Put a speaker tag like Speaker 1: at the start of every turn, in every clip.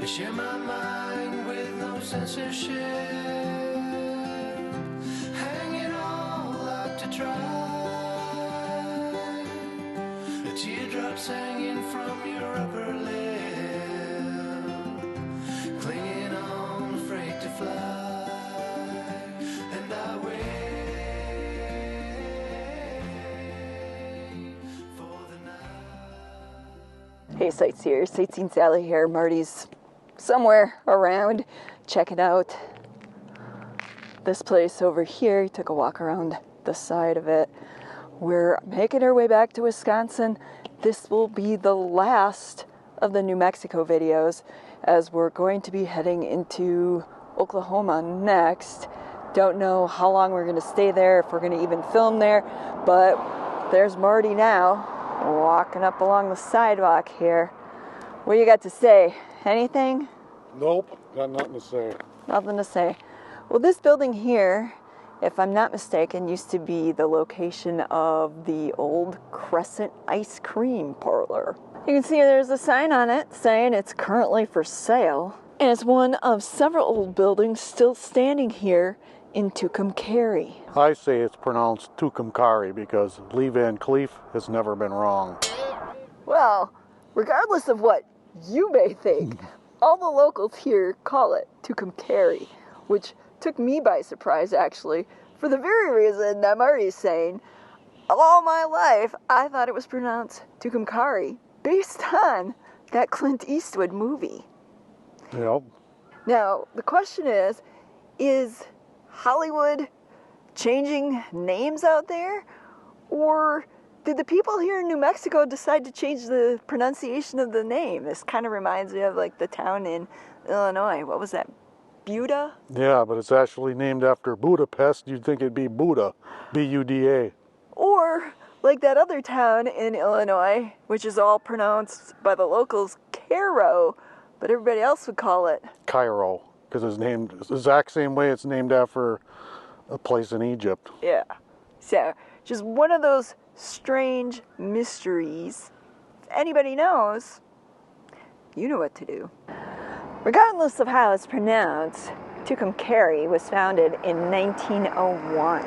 Speaker 1: I share my mind with no censorship. Hang it all out to dry. The teardrops hanging from your upper lip. Clinging on, afraid to fly. And I wait for the night.
Speaker 2: Hey sightseers, SightseeingSally here. Marty's somewhere around. Check it out. This place over here, took a walk around the side of it. We're making our way back to Wisconsin. This will be the last of the New Mexico videos, as we're going to be heading into Oklahoma next. Don't know how long we're going to stay there, if we're going to even film there, but there's Marty now, walking up along the sidewalk here. What do you got to say? Anything?
Speaker 3: Nope, got nothing to say.
Speaker 2: Nothing to say. Well, this building here, if I'm not mistaken, used to be the location of the old Crescent ice cream parlor. You can see there's a sign on it saying it's currently for sale. And it's one of several old buildings still standing here in Tucumcari.
Speaker 3: I say it's pronounced Tucumcari because Lee Van Cleef has never been wrong.
Speaker 2: Well, regardless of what you may think, all the locals here call it Tucumcari, which took me by surprise, actually, for the very reason that Marty's saying. All my life, I thought it was pronounced Tucumcari, based on that Clint Eastwood movie.
Speaker 3: Yep.
Speaker 2: Now, the question is Hollywood changing names out there? Or did the people here in New Mexico decide to change the pronunciation of the name? This kind of reminds me of like the town in Illinois. What was that? Buda?
Speaker 3: Yeah, but it's actually named after Budapest. You'd think it'd be Buda, B-U-D-A.
Speaker 2: Or like that other town in Illinois, which is all pronounced by the locals Cairo, but everybody else would call it
Speaker 3: Cairo, because it's named the exact same way it's named after a place in Egypt.
Speaker 2: Yeah. So, just one of those strange mysteries. If anybody knows, you know what to do. Regardless of how it's pronounced, Tucumcari was founded in 1901.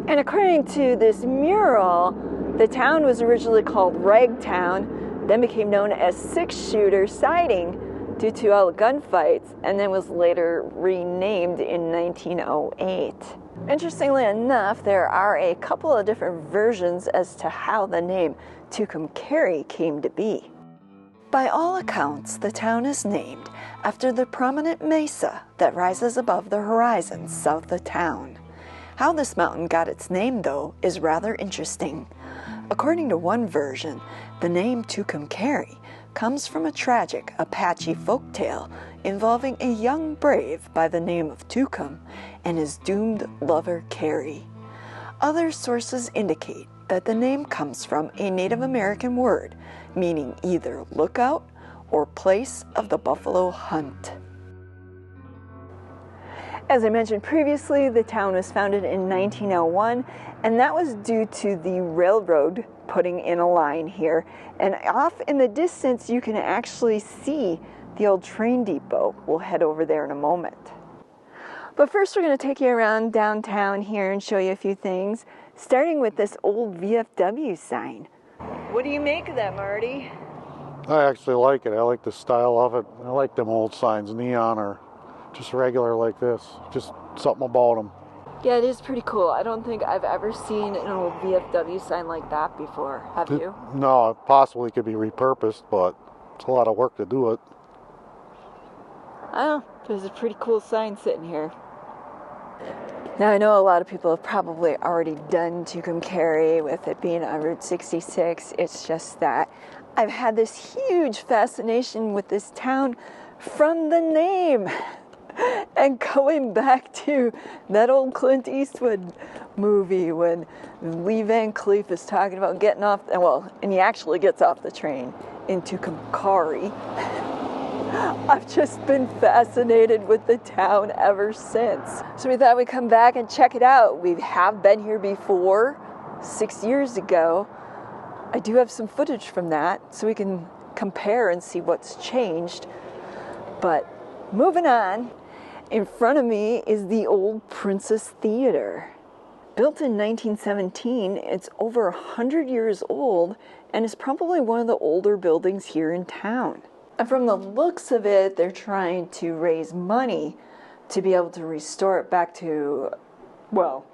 Speaker 2: And according to this mural, the town was originally called Ragtown, then became known as Six Shooter Siding due to all the gunfights, and then was later renamed in 1908. Interestingly enough, there are a couple of different versions as to how the name Tucumcari came to be. By all accounts, the town is named after the prominent mesa that rises above the horizon south of town. How this mountain got its name, though, is rather interesting. According to one version, the name Tucumcari comes from a tragic Apache folktale involving a young brave by the name of Tucum and his doomed lover Cary. Other sources indicate that the name comes from a Native American word meaning either lookout or place of the buffalo hunt. As I mentioned previously, the town was founded in 1901, and that was due to the railroad putting in a line here. And off in the distance, you can actually see the old train depot. We'll head over there in a moment. But first, we're going to take you around downtown here and show you a few things, starting with this old VFW sign. What do you make of that, Marty?
Speaker 3: I actually like it. I like the style of it. I like them old signs, neon or just regular like this. Just something about them.
Speaker 2: Yeah, it is pretty cool. I don't think I've ever seen an old VFW sign like that before. Have you?
Speaker 3: No, it possibly could be repurposed, but it's a lot of work to do it.
Speaker 2: I don't know. There's a pretty cool sign sitting here. Now, I know a lot of people have probably already done Tucumcari with it being on Route 66. It's just that I've had this huge fascination with this town from the name. And going back to that old Clint Eastwood movie when Lee Van Cleef is talking about getting off, and he actually gets off the train in Tucumcari. I've just been fascinated with the town ever since. So we thought we'd come back and check it out. We have been here before, 6 years ago. I do have some footage from that, so we can compare and see what's changed. But moving on, in front of me is the old Princess Theater. Built in 1917, it's over 100 years old and is probably one of the older buildings here in town. And from the looks of it, they're trying to raise money to be able to restore it back to, well,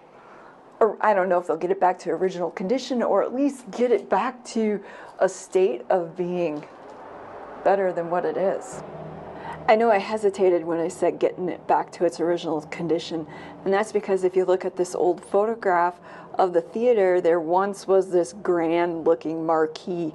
Speaker 2: or I don't know if they'll get it back to original condition or at least get it back to a state of being better than what it is. I know I hesitated when I said getting it back to its original condition, and that's because if you look at this old photograph of the theater, there once was this grand looking marquee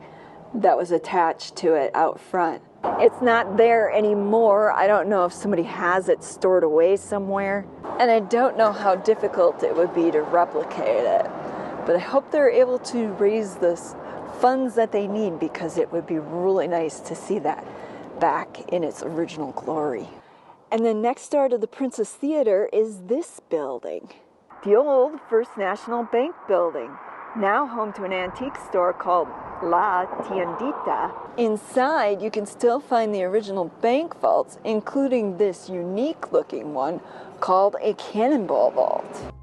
Speaker 2: that was attached to it out front. It's not there anymore. I don't know if somebody has it stored away somewhere, and I don't know how difficult it would be to replicate it, but I hope they're able to raise the funds that they need, because it would be really nice to see that back in its original glory. And then next door to the Princess Theater is this building, the old First National Bank building, now home to an antique store called La Tiendita. Inside, you can still find the original bank vaults, including this unique looking one called a cannonball vault.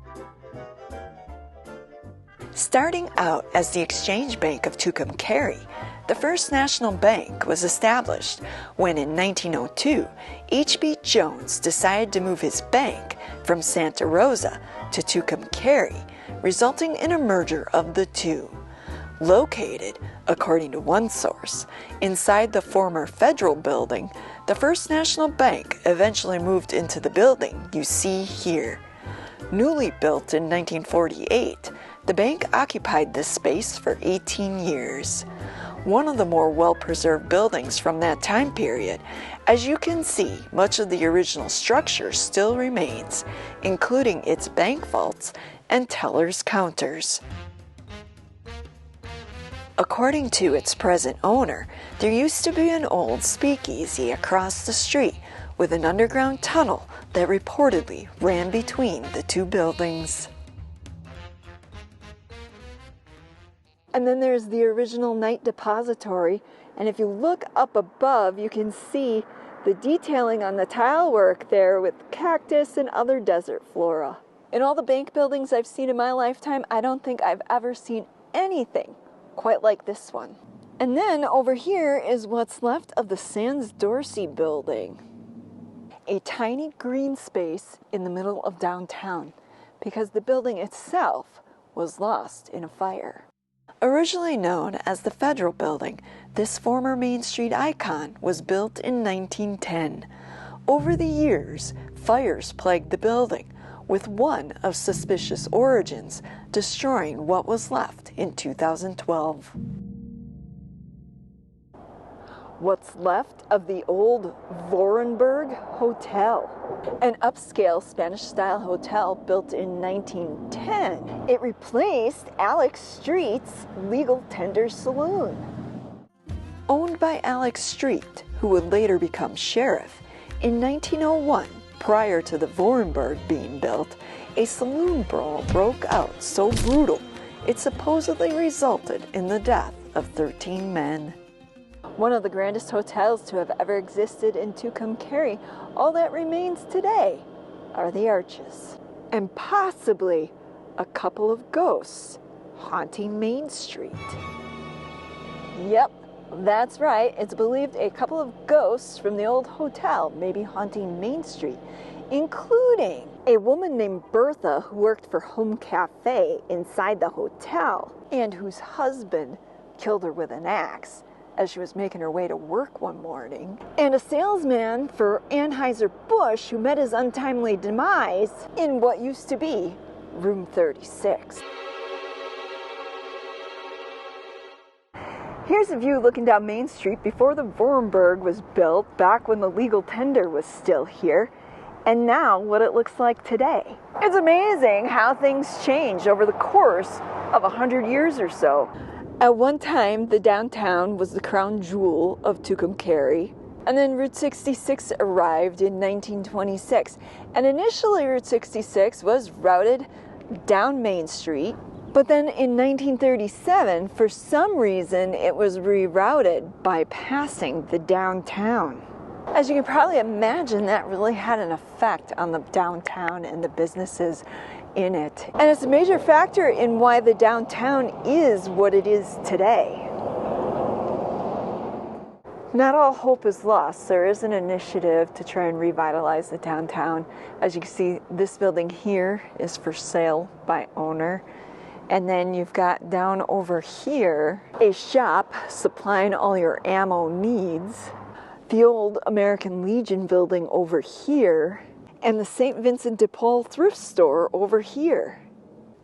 Speaker 2: Starting out as the Exchange Bank of Tucumcari, the First National Bank was established when in 1902, H.B. Jones decided to move his bank from Santa Rosa to Tucumcari, resulting in a merger of the two. Located, according to one source, inside the former Federal Building, the First National Bank eventually moved into the building you see here. Newly built in 1948, the bank occupied this space for 18 years. One of the more well-preserved buildings from that time period. As you can see, much of the original structure still remains, including its bank vaults and teller's counters. According to its present owner, there used to be an old speakeasy across the street with an underground tunnel that reportedly ran between the two buildings. And then there's the original night depository, and if you look up above, you can see the detailing on the tile work there with cactus and other desert flora. In all the bank buildings I've seen in my lifetime, I don't think I've ever seen anything quite like this one. And then over here is what's left of the Sans Dorsey building. A tiny green space in the middle of downtown, because the building itself was lost in a fire. Originally known as the Federal Building, this former Main Street icon was built in 1910. Over the years, fires plagued the building, with one of suspicious origins destroying what was left in 2012. What's left of the old Vorenberg Hotel, an upscale Spanish-style hotel built in 1910. It replaced Alex Street's Legal Tender Saloon. Owned by Alex Street, who would later become sheriff, in 1901, prior to the Vorenberg being built, a saloon brawl broke out so brutal it supposedly resulted in the death of 13 men. One of the grandest hotels to have ever existed in Tucumcari, all that remains today are the arches. And possibly a couple of ghosts haunting Main Street. Yep, that's right. It's believed a couple of ghosts from the old hotel may be haunting Main Street, including a woman named Bertha who worked for Home Cafe inside the hotel and whose husband killed her with an axe as she was making her way to work one morning, and a salesman for Anheuser-Busch who met his untimely demise in what used to be room 36. Here's a view looking down Main Street before the Vorenberg was built, back when the Legal Tender was still here, and now what it looks like today. It's amazing how things change over the course of 100 years or so. At one time, the downtown was the crown jewel of Tucumcari, and then Route 66 arrived in 1926. And initially, Route 66 was routed down Main Street, but then in 1937, for some reason, it was rerouted by passing the downtown. As you can probably imagine, that really had an effect on the downtown and the businesses in it. And it's a major factor in why the downtown is what it is today. Not all hope is lost. There is an initiative to try and revitalize the downtown. As you can see, this building here is for sale by owner. And then you've got down over here a shop supplying all your ammo needs. The old American Legion building over here, and the St. Vincent de Paul thrift store over here.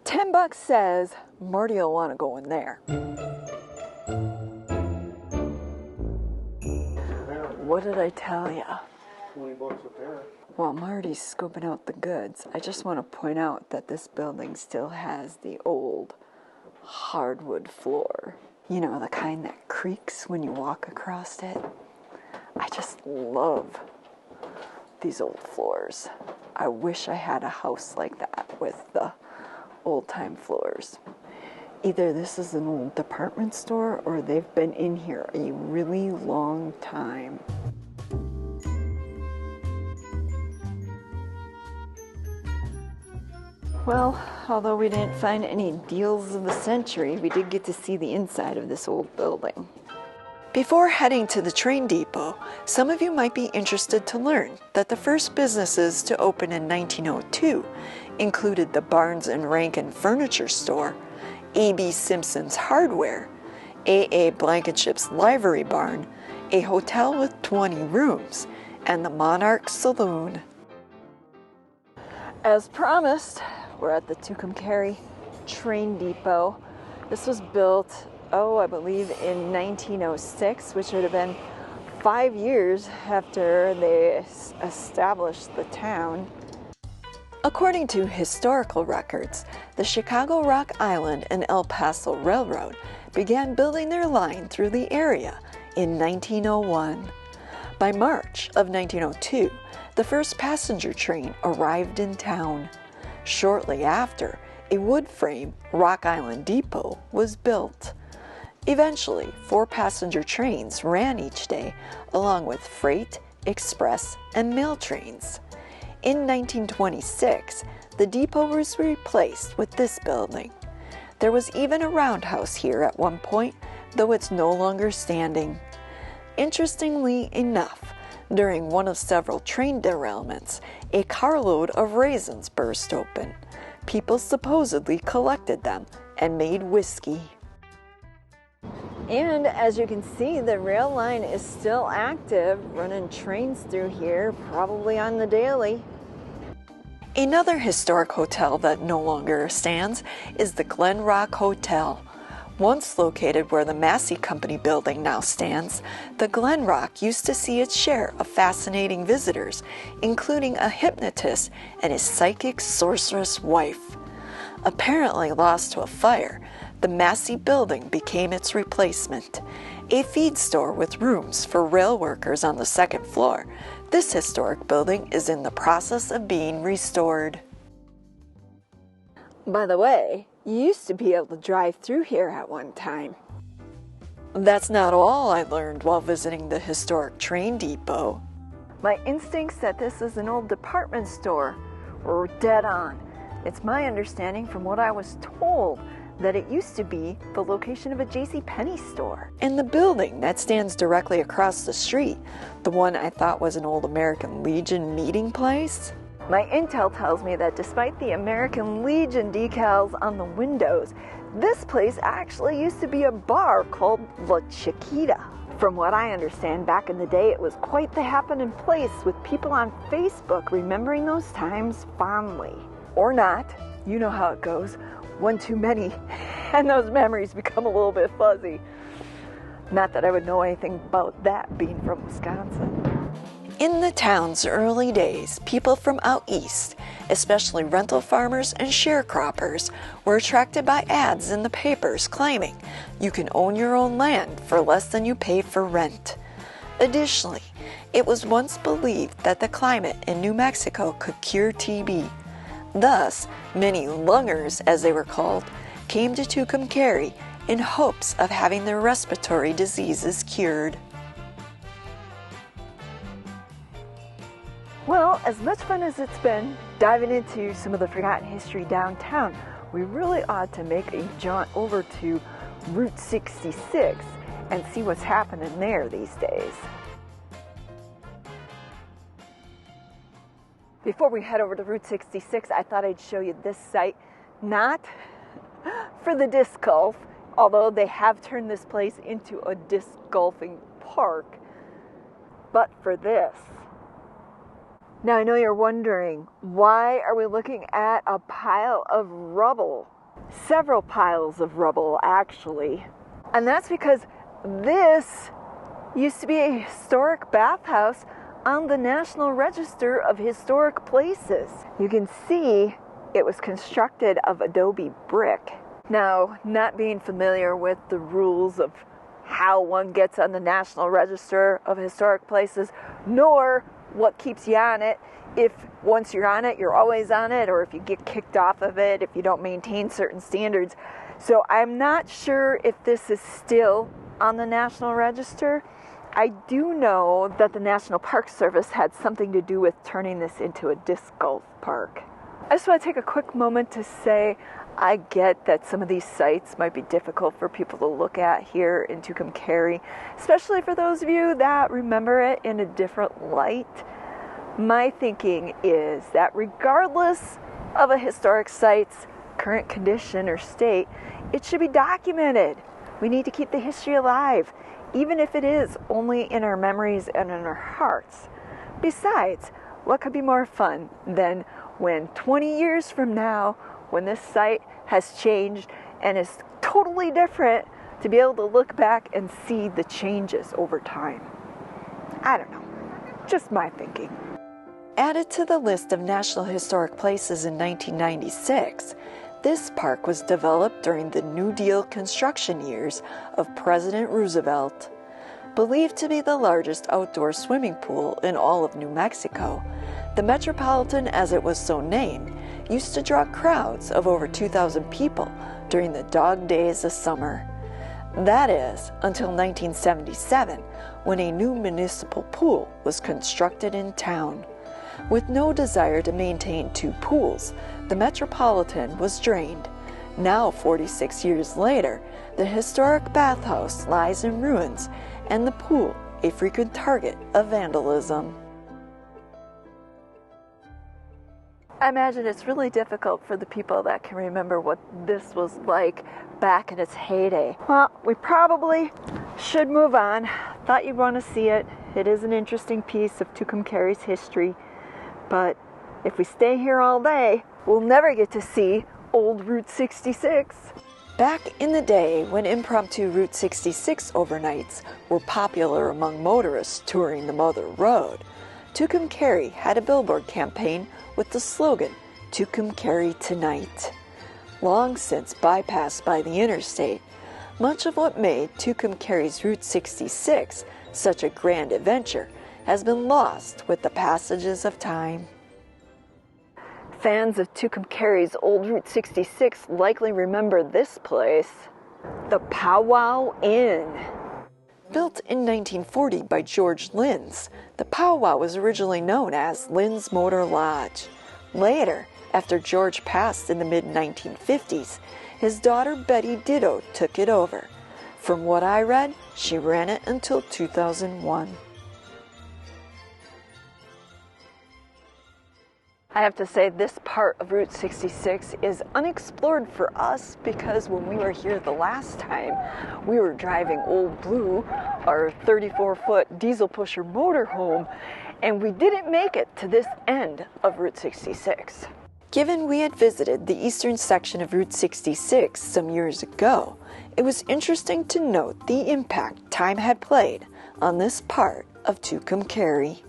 Speaker 2: $10 says Marty will want to go in there. What did I tell you?
Speaker 3: $20 a pair.
Speaker 2: While Marty's scoping out the goods, I just want to point out that this building still has the old hardwood floor. You know, the kind that creaks when you walk across it. I just love these old floors. I wish I had a house like that with the old-time floors. Either this is an old department store or they've been in here a really long time. Well, although we didn't find any deals of the century, we did get to see the inside of this old building. Before heading to the train depot, some of you might be interested to learn that the first businesses to open in 1902 included the Barnes & Rankin Furniture Store, A.B. Simpson's Hardware, A.A. Blankenship's Livery Barn, a hotel with 20 rooms, and the Monarch Saloon. As promised, we're at the Tucumcari train depot. This was built, I believe in 1906, which would have been 5 years after they established the town. According to historical records, the Chicago Rock Island and El Paso Railroad began building their line through the area in 1901. By March of 1902, the first passenger train arrived in town. Shortly after, a wood-frame Rock Island Depot was built. Eventually, 4 passenger trains ran each day, along with freight, express, and mail trains. In 1926, the depot was replaced with this building. There was even a roundhouse here at one point, though it's no longer standing. Interestingly enough, during one of several train derailments, a carload of raisins burst open. People supposedly collected them and made whiskey. And as you can see, the rail line is still active, running trains through here, probably on the daily. Another historic hotel that no longer stands is the Glen Rock Hotel. Once located where the Massey Company building now stands, the Glen Rock used to see its share of fascinating visitors, including a hypnotist and his psychic sorceress wife. Apparently lost to a fire, the Massey building became its replacement. A feed store with rooms for rail workers on the second floor, this historic building is in the process of being restored. By the way, you used to be able to drive through here at one time. That's not all I learned while visiting the historic train depot. My instincts that this is an old department store were dead on. It's my understanding from what I was told that it used to be the location of a JCPenney store. And the building that stands directly across the street, the one I thought was an old American Legion meeting place? My intel tells me that despite the American Legion decals on the windows, this place actually used to be a bar called La Chiquita. From what I understand, back in the day, it was quite the happening place with people on Facebook remembering those times fondly. Or not, you know how it goes. One too many, and those memories become a little bit fuzzy. Not that I would know anything about that being from Wisconsin. In the town's early days, people from out east, especially rental farmers and sharecroppers, were attracted by ads in the papers claiming you can own your own land for less than you pay for rent. Additionally, it was once believed that the climate in New Mexico could cure TB. Thus, many lungers, as they were called, came to Tucumcari in hopes of having their respiratory diseases cured. Well, as much fun as it's been diving into some of the forgotten history downtown, we really ought to make a jaunt over to Route 66 and see what's happening there these days. Before we head over to Route 66, I thought I'd show you this site, not for the disc golf, although they have turned this place into a disc golfing park, but for this. Now, I know you're wondering, why are we looking at a pile of rubble? Several piles of rubble, actually. And that's because this used to be a historic bathhouse on the National Register of Historic Places. You can see it was constructed of adobe brick. Now, not being familiar with the rules of how one gets on the National Register of Historic Places, nor what keeps you on it, if once you're on it, you're always on it, or if you get kicked off of it, if you don't maintain certain standards. So I'm not sure if this is still on the National Register. I do know that the National Park Service had something to do with turning this into a disc golf park. I just want to take a quick moment to say I get that some of these sites might be difficult for people to look at here in Tucumcari, especially for those of you that remember it in a different light. My thinking is that regardless of a historic site's current condition or state, it should be documented. We need to keep the history alive, even if it is only in our memories and in our hearts. Besides, what could be more fun than when 20 years from now, when this site has changed and is totally different, to be able to look back and see the changes over time? I don't know, just my thinking. Added to the list of National Historic Places in 1996, this park was developed during the New Deal construction years of President Roosevelt. Believed to be the largest outdoor swimming pool in all of New Mexico, the Metropolitan, as it was so named, used to draw crowds of over 2,000 people during the dog days of summer. That is, until 1977, when a new municipal pool was constructed in town. With no desire to maintain two pools, the Metropolitan was drained. Now, 46 years later, the historic bathhouse lies in ruins and the pool a frequent target of vandalism. I imagine it's really difficult for the people that can remember what this was like back in its heyday. Well, we probably should move on. Thought you'd want to see it. It is an interesting piece of Tucumcari's history. But if we stay here all day, we'll never get to see old Route 66. Back in the day when impromptu Route 66 overnights were popular among motorists touring the Mother Road, Tucumcari had a billboard campaign with the slogan, "Tucumcari Tonight." Long since bypassed by the interstate, much of what made Tucumcari's Route 66 such a grand adventure has been lost with the passages of time. Fans of Tucumcari's old Route 66 likely remember this place, the Powwow Inn. Built in 1940 by George Linz, the Powwow was originally known as Linz Motor Lodge. Later, after George passed in the mid-1950s, his daughter Betty Ditto took it over. From what I read, she ran it until 2001. I have to say this part of Route 66 is unexplored for us because when we were here the last time, we were driving Old Blue, our 34-foot diesel pusher motorhome, and we didn't make it to this end of Route 66. Given we had visited the eastern section of Route 66 some years ago, it was interesting to note the impact time had played on this part of Tucumcari.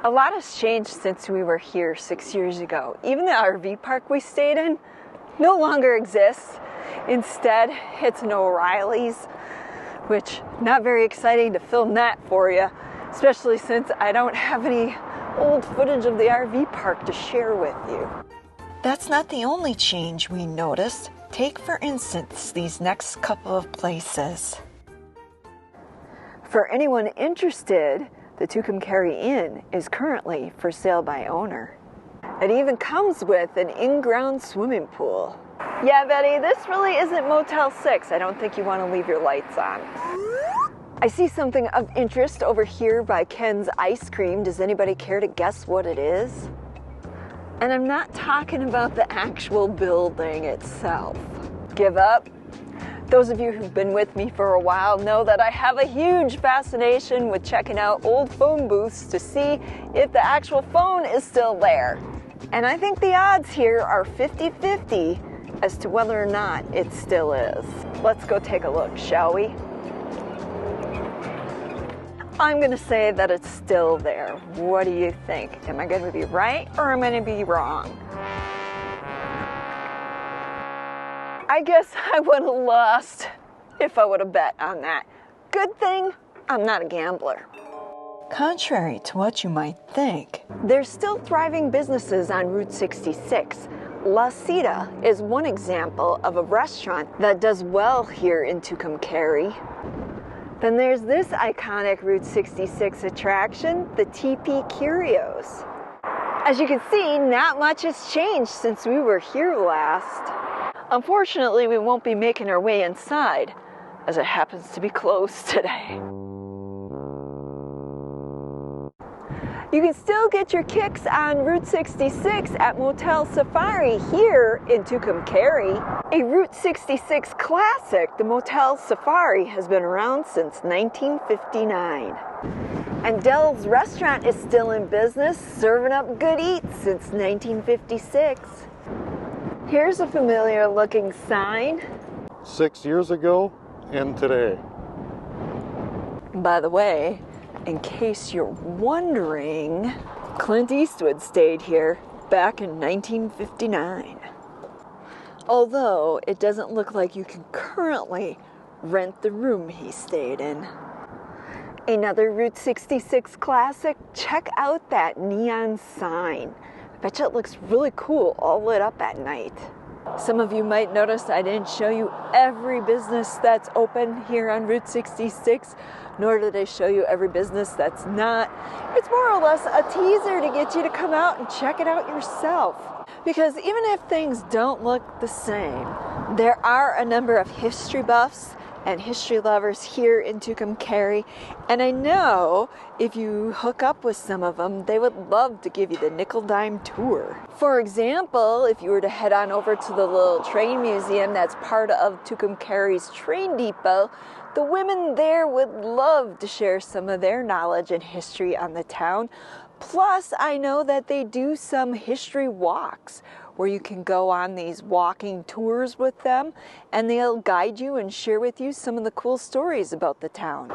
Speaker 2: A lot has changed since we were here 6 years ago. Even the RV park we stayed in no longer exists. Instead, it's an O'Reilly's, which not very exciting to film that for you, especially since I don't have any old footage of the RV park to share with you. That's not the only change we noticed. Take, for instance, these next couple of places. For anyone interested, The Tucumcari Inn is currently for sale by owner. It even comes with an in-ground swimming pool. Yeah, Betty, this really isn't Motel 6. I don't think you want to leave your lights on. I see something of interest over here by Ken's Ice Cream. Does anybody care to guess what it is? And I'm not talking about the actual building itself. Give up? Those of you who've been with me for a while know that I have a huge fascination with checking out old phone booths to see if the actual phone is still there. And I think the odds here are 50-50 as to whether or not it still is. Let's go take a look, shall we? I'm gonna say that it's still there. What do you think? Am I gonna be right or am I gonna be wrong? I guess I would have lost if I would have bet on that. Good thing I'm not a gambler. Contrary to what you might think, there's still thriving businesses on Route 66. La Cita is one example of a restaurant that does well here in Tucumcari. Then there's this iconic Route 66 attraction, the TP Curios. As you can see, not much has changed since we were here last. Unfortunately, we won't be making our way inside, as it happens to be closed today. You can still get your kicks on Route 66 at Motel Safari here in Tucumcari. A Route 66 classic, the Motel Safari has been around since 1959. And Dell's restaurant is still in business, serving up good eats since 1956. Here's a familiar looking sign.
Speaker 3: 6 years ago and today.
Speaker 2: By the way, in case you're wondering, Clint Eastwood stayed here back in 1959. Although it doesn't look like you can currently rent the room he stayed in. Another Route 66 classic, check out that neon sign. I bet you it looks really cool all lit up at night. Some of you might notice I didn't show you every business that's open here on Route 66, nor did I show you every business that's not. It's more or less a teaser to get you to come out and check it out yourself. Because even if things don't look the same, there are a number of history buffs and history lovers here in Tucumcari, and I know if you hook up with some of them, they would love to give you the nickel-dime tour. For example, if you were to head on over to the little train museum that's part of Tucumcari's train depot, the women there would love to share some of their knowledge and history on the town. Plus, I know that they do some history walks where you can go on these walking tours with them, and they'll guide you and share with you some of the cool stories about the town.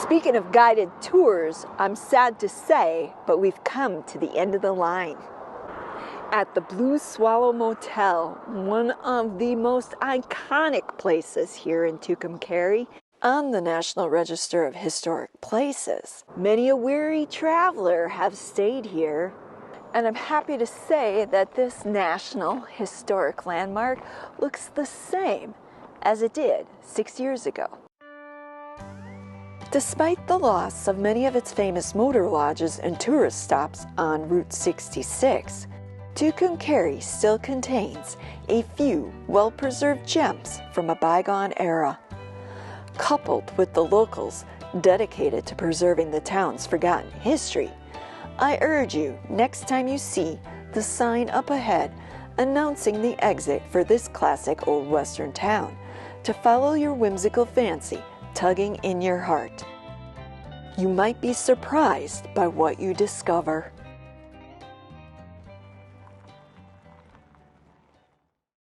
Speaker 2: Speaking of guided tours, I'm sad to say, but we've come to the end of the line. At the Blue Swallow Motel, one of the most iconic places here in Tucumcari, on the National Register of Historic Places. Many a weary traveler have stayed here, and I'm happy to say that this National Historic Landmark looks the same as it did 6 years ago. Despite the loss of many of its famous motor lodges and tourist stops on Route 66, Tucumcari still contains a few well-preserved gems from a bygone era. Coupled with the locals dedicated to preserving the town's forgotten history, I urge you, next time you see the sign up ahead announcing the exit for this classic old western town, to follow your whimsical fancy tugging in your heart. You might be surprised by what you discover.